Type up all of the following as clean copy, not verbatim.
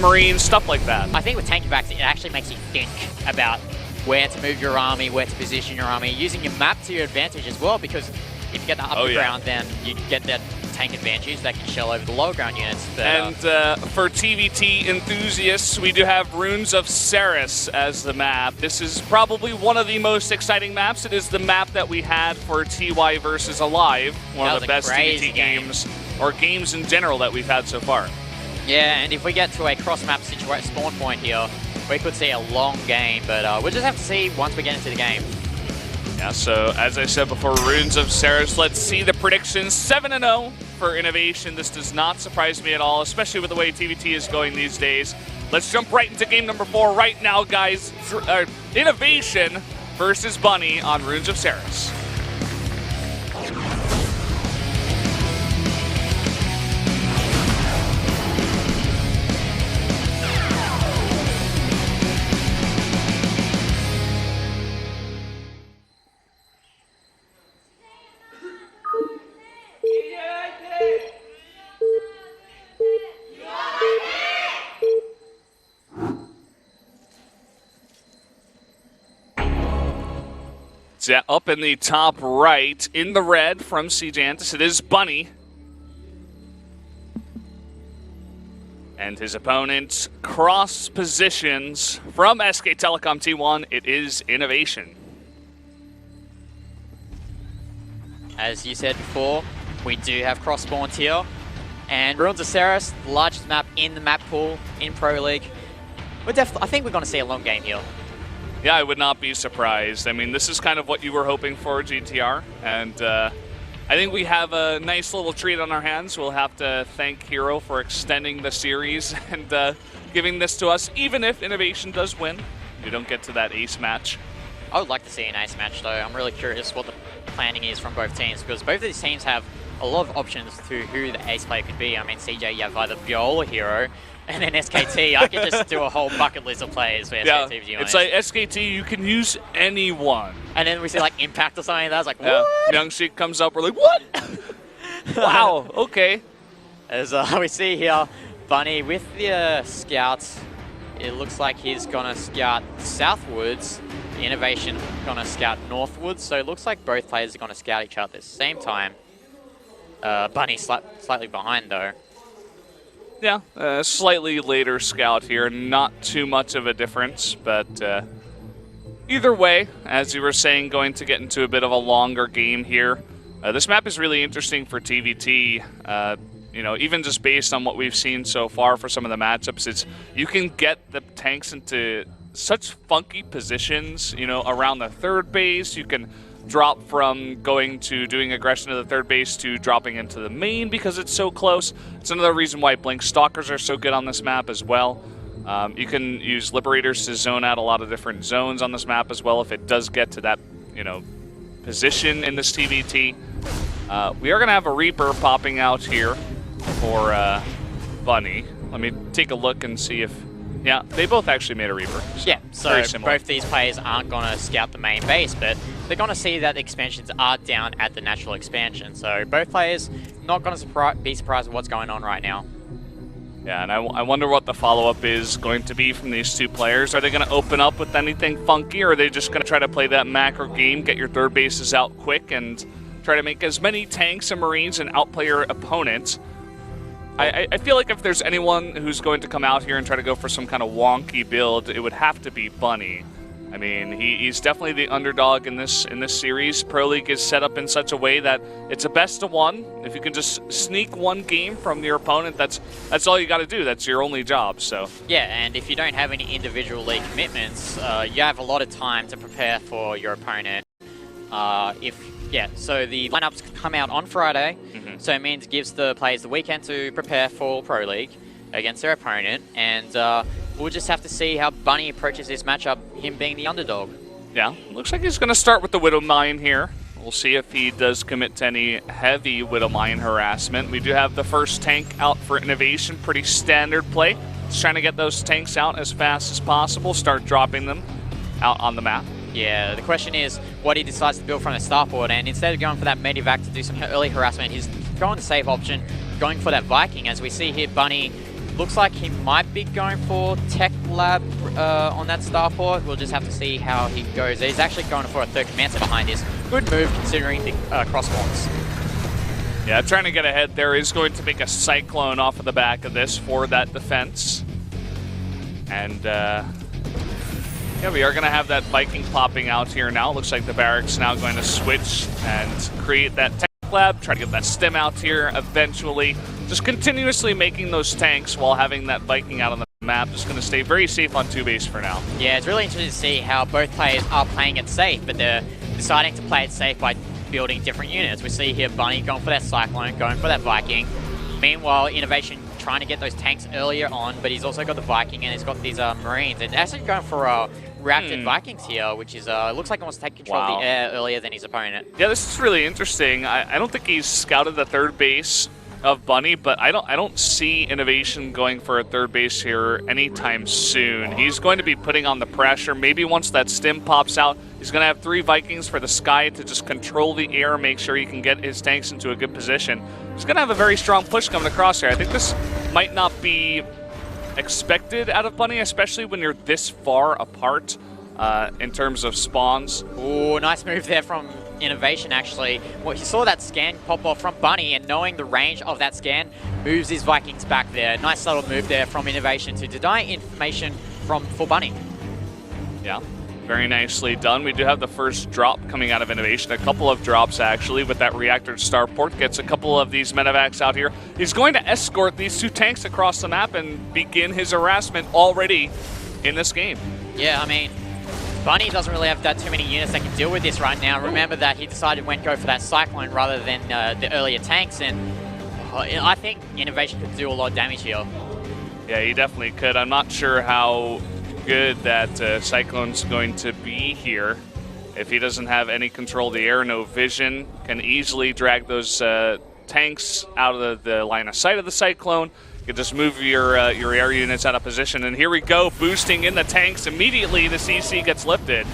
submarines, stuff like that. I think with tank backs, it actually makes you think about where to move your army, where to position your army, using your map to your advantage as well, because if you get the upper ground, then you get that tank advantage that can shell over the lower ground units. But, and for TVT enthusiasts, we do have Runes of Seras as the map. This is probably one of the most exciting maps. It is the map that we had for TY versus Alive, one of the best TVT games, or games in general that we've had so far. Yeah, and if we get to a cross-map situation spawn point here, we could see a long game, but we'll just have to see once we get into the game. Yeah, so as I said before, Runes of Seras, let's see the predictions. 7-0 for INnoVation. This does not surprise me at all, especially with the way TVT is going these days. Let's jump right into game number 4 right now, guys. INnoVation versus Bunny on Runes of Seras. Up in the top right, in the red from Sejantis, it is Bunny. And his opponent cross positions from SK Telecom T1, it is INnoVation. As you said before, we do have cross spawns here. And Runes of Seras, the largest map in the map pool in Pro League. I think we're going to see a long game here. Yeah, I would not be surprised. I mean, this is kind of what you were hoping for, GTR, and I think we have a nice little treat on our hands. We'll have to thank Hero for extending the series and giving this to us, even if INnoVation does win. We don't get to that ace match. I would like to see an ace match, though. I'm really curious what the planning is from both teams, because both of these teams have a lot of options to who the ace player could be. I mean, CJ, you have either Viola Hero, and then SKT, I could just do a whole bucket list of players for SKT. Yeah, it's like SKT, you can use anyone. And then we see like Impact or something, that's like, what? Young Sheik comes up, we're like, what? Wow, okay. As we see here, Bunny with the scouts, it looks like he's gonna scout southwards, the INnoVation gonna scout northwards, so it looks like both players are gonna scout each other at the same time. Bunny slightly behind though. Yeah, slightly later scout here, not too much of a difference, but either way, as you were saying, going to get into a bit of a longer game here. This map is really interesting for TVT, you know, even just based on what we've seen so far for some of the matchups, you can get the tanks into such funky positions, you know, around the third base. You can drop from going to doing aggression to the third base to dropping into the main because it's so close. It's another reason why Blink Stalkers are so good on this map as well. You can use Liberators to zone out a lot of different zones on this map as well if it does get to that, you know, position in this TVT. We are going to have a Reaper popping out here for Bunny. Let me take a look and see if... Yeah, they both actually made a Reaper. Yeah, so both these players aren't going to scout the main base, but they're going to see that the expansions are down at the natural expansion. So both players not going to be surprised with what's going on right now. Yeah, and I wonder what the follow-up is going to be from these two players. Are they going to open up with anything funky, or are they just going to try to play that macro game, get your third bases out quick, and try to make as many tanks and Marines and outplay your opponents? I feel like if there's anyone who's going to come out here and try to go for some kind of wonky build, it would have to be Bunny. I mean, he's definitely the underdog in this series. Pro League is set up in such a way that it's a best of one. If you can just sneak one game from your opponent, that's all you got to do. That's your only job. So yeah, and if you don't have any individual league commitments, you have a lot of time to prepare for your opponent. So the lineups come out on Friday, so it means it gives the players the weekend to prepare for Pro League against their opponent, and we'll just have to see how Bunny approaches this matchup, him being the underdog. Yeah, looks like he's going to start with the Widow Mine here. We'll see if he does commit to any heavy Widow Mine harassment. We do have the first tank out for INnoVation, pretty standard play. Just trying to get those tanks out as fast as possible, start dropping them out on the map. Yeah, the question is what he decides to build from the starport, and instead of going for that Medivac to do some early harassment, he's going the safe option, going for that Viking. As we see here, Bunny looks like he might be going for Tech Lab on that starport. We'll just have to see how he goes. He's actually going for a third command center behind this. Good move considering the crossbones. Yeah, trying to get ahead there. Is going to make a Cyclone off of the back of this for that defense. And yeah, we are going to have that Viking popping out here now. Looks like the barracks now going to switch and create that Tech Lab. Try to get that stim out here eventually. Just continuously making those tanks while having that Viking out on the map. Just going to stay very safe on 2 base for now. Yeah, it's really interesting to see how both players are playing it safe, but they're deciding to play it safe by building different units. We see here Bunny going for that Cyclone, going for that Viking. Meanwhile, INnoVation trying to get those tanks earlier on, but he's also got the Viking and he's got these Marines. And actually going for reacted Vikings here, which is looks like he wants to take control of the air earlier than his opponent. Yeah, this is really interesting. I don't think he's scouted the third base of Bunny, but I don't see INnoVation going for a third base here anytime soon. He's going to be putting on the pressure. Maybe once that stim pops out, he's going to have 3 Vikings for the sky to just control the air, make sure he can get his tanks into a good position. He's going to have a very strong push coming across here. I think this might not be expected out of Bunny, especially when you're this far apart in terms of spawns. Ooh, nice move there from INnoVation, actually. Well, he saw that scan pop off from Bunny, and knowing the range of that scan, moves his Vikings back there. Nice subtle move there from INnoVation to deny information for Bunny. Yeah, very nicely done. We do have the first drop coming out of INnoVation. A couple of drops, actually, with that reactor starport. Gets a couple of these medevacs out here. He's going to escort these 2 tanks across the map and begin his harassment already in this game. Yeah, I mean, Bunny doesn't really have that too many units that can deal with this right now. Remember that he decided when to go for that Cyclone rather than the earlier tanks, and I think INnoVation could do a lot of damage here. Yeah, he definitely could. I'm not sure how good that Cyclone's going to be here. If he doesn't have any control of the air, no vision, can easily drag those tanks out of the line of sight of the Cyclone. You can just move your air units out of position, and here we go, boosting in the tanks. Immediately, the CC gets lifted.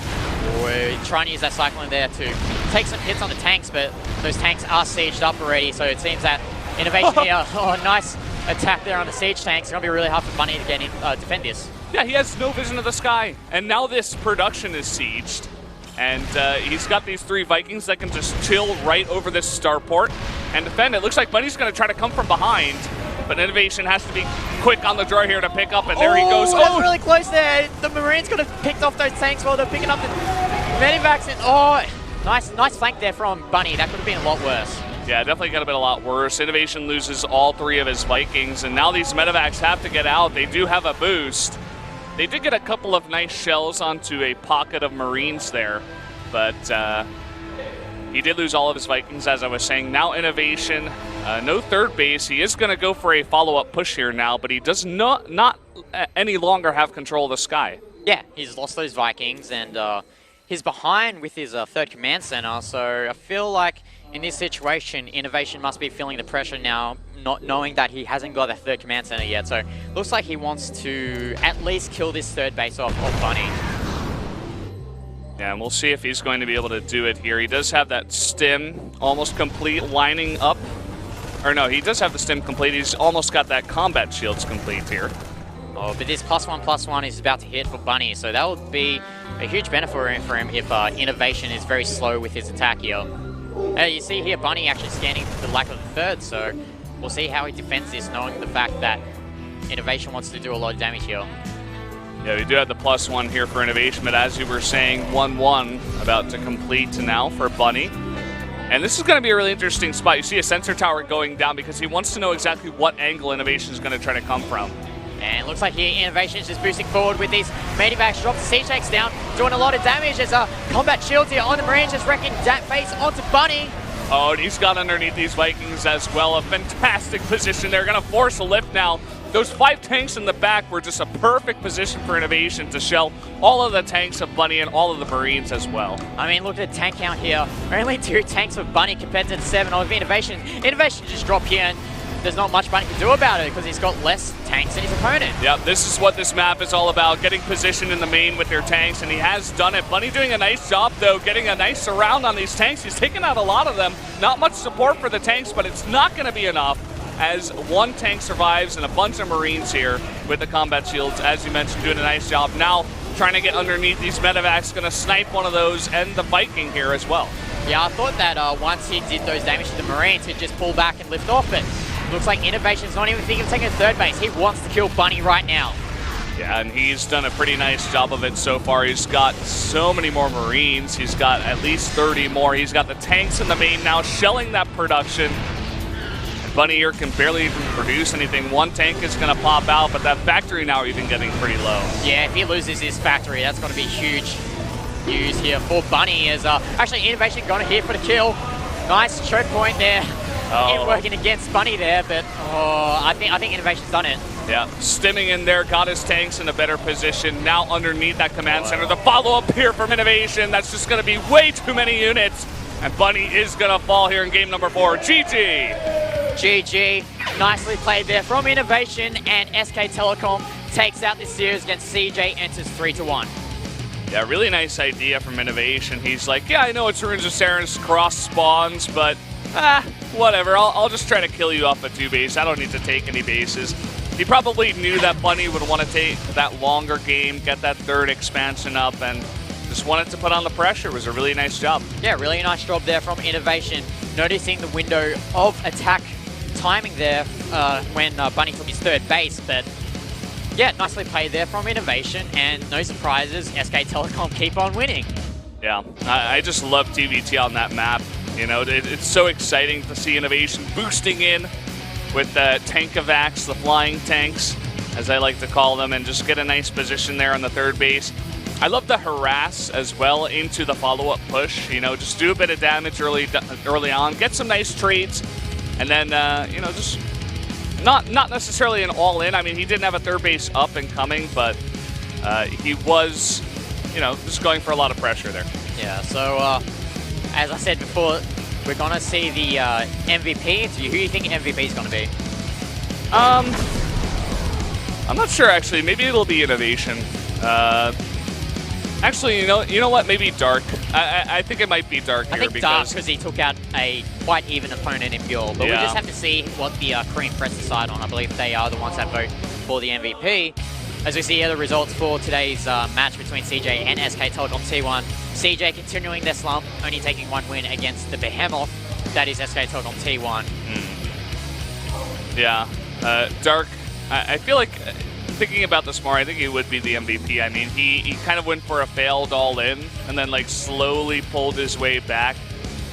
We're trying to use that Cyclone there to take some hits on the tanks, but those tanks are sieged up already, so it seems that INnoVation here, nice attack there on the siege tanks. It's going to be really hard for Bunny to get in, defend this. Yeah, he has no vision of the sky, and now this production is sieged. And he's got these 3 Vikings that can just chill right over this starport and defend. It looks like Bunny's going to try to come from behind, but INnoVation has to be quick on the draw here to pick up, and there he goes. Oh, that's really close there. The Marines could have picked off those tanks while they're picking up the medevacs. And nice flank there from Bunny. That could have been a lot worse. Yeah, definitely could have been a lot worse. INnoVation loses all 3 of his Vikings, and now these medevacs have to get out. They do have a boost. They did get a couple of nice shells onto a pocket of Marines there, but he did lose all of his Vikings, as I was saying. Now INnoVation, no third base. He is going to go for a follow-up push here now, but he does not any longer have control of the sky. Yeah, he's lost those Vikings, and he's behind with his third command center, so I feel like in this situation, INnoVation must be feeling the pressure now, not knowing that he hasn't got that third command center yet. So looks like he wants to at least kill this third base off Bunny. Yeah, and we'll see if he's going to be able to do it here. He does have that stim almost complete, lining up. Or no, he does have the stim complete. He's almost got that combat shields complete here. Oh, but this +1/+1 is about to hit for Bunny, so that would be a huge benefit for him if INnoVation is very slow with his attack here. You see here Bunny actually scanning the lack of the third, so we'll see how he defends this, knowing the fact that INnoVation wants to do a lot of damage here. Yeah, we do have the +1 here for INnoVation, but as you were saying, 1-1 about to complete now for Bunny. And this is going to be a really interesting spot. You see a sensor tower going down because he wants to know exactly what angle INnoVation is going to try to come from. And it looks like here INnoVation is just boosting forward with these medevacs, drops the siege tanks down, doing a lot of damage as combat shields here on the Marines, just wrecking that face onto Bunny. Oh, and he's got underneath these Vikings as well. A fantastic position. They're going to force a lift now. Those 5 tanks in the back were just a perfect position for INnoVation to shell all of the tanks of Bunny and all of the Marines as well. I mean, look at the tank count here. Only 2 tanks for Bunny compared to the 7 of INnoVation. INnoVation just dropped here, and there's not much Bunny can do about it because he's got less tanks than his opponent. Yep, this is what this map is all about, getting positioned in the main with their tanks, and he has done it. Bunny doing a nice job, though, getting a nice surround on these tanks. He's taken out a lot of them. Not much support for the tanks, but it's not going to be enough as one tank survives and a bunch of Marines here with the combat shields, as you mentioned, doing a nice job. Now trying to get underneath these medevacs, going to snipe one of those and the Viking here as well. Yeah, I thought that once he did those damage to the Marines, he'd just pull back and lift off, but looks like INnoVation's not even thinking of taking a third base. He wants to kill Bunny right now. Yeah, and he's done a pretty nice job of it so far. He's got so many more Marines. He's got at least 30 more. He's got the tanks in the main now, shelling that production. And Bunny here can barely even produce anything. One tank is going to pop out, but that factory now even getting pretty low. Yeah, if he loses his factory, that's going to be huge news here for Bunny. As actually INnoVation got a hit for the kill. Nice choke point there. It working against Bunny there, but I think INnoVation's done it. Yeah, stimming in there, got his tanks in a better position. Now underneath that command center, the follow-up here from INnoVation. That's just going to be way too many units. And Bunny is going to fall here in game number 4. GG. GG. Nicely played there from INnoVation, and SK Telecom takes out this series against CJ, enters 3-1. Yeah, really nice idea from INnoVation. He's like, yeah, I know it's Ruins of Seras cross spawns, but whatever. I'll just try to kill you off a 2 base. I don't need to take any bases. He probably knew that Bunny would want to take that longer game, get that third expansion up, and just wanted to put on the pressure. It was a really nice job. Yeah, really nice job there from INnoVation, noticing the window of attack timing there when Bunny took his third base. But yeah, nicely played there from INnoVation, and no surprises, SK Telecom keep on winning. Yeah, I just love TVT on that map. You know, it's so exciting to see INnoVation boosting in with the Tankavacs, the flying tanks, as I like to call them, and just get a nice position there on the third base. I love the harass as well into the follow-up push. You know, just do a bit of damage early on, get some nice trades, and then, you know, just not necessarily an all-in. I mean, he didn't have a third base up and coming, but he was, you know, just going for a lot of pressure there. Yeah, so as I said before, we're going to see the MVP. Who do you think MVP is going to be? I'm not sure, actually. Maybe it'll be INnoVation. Actually, you know what? Maybe Dark. I think it might be Dark here. I think Dark because he took out a quite even opponent in Buell. But we just have to see what the Korean press decide on. I believe they are the ones that vote for the MVP. As we see here, the results for today's match between CJ and SK Telecom T1. CJ continuing their slump, only taking 1 win against the behemoth. That is SK Telecom T1. Yeah, Dark, I feel like, thinking about this more, I think he would be the MVP. I mean, he kind of went for a failed all-in and then like slowly pulled his way back.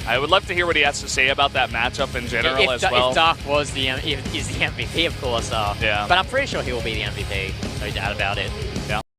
I would love to hear what he has to say about that matchup in general as well. If Dark was is the MVP, of course. Yeah. But I'm pretty sure he will be the MVP, no doubt about it. Yeah.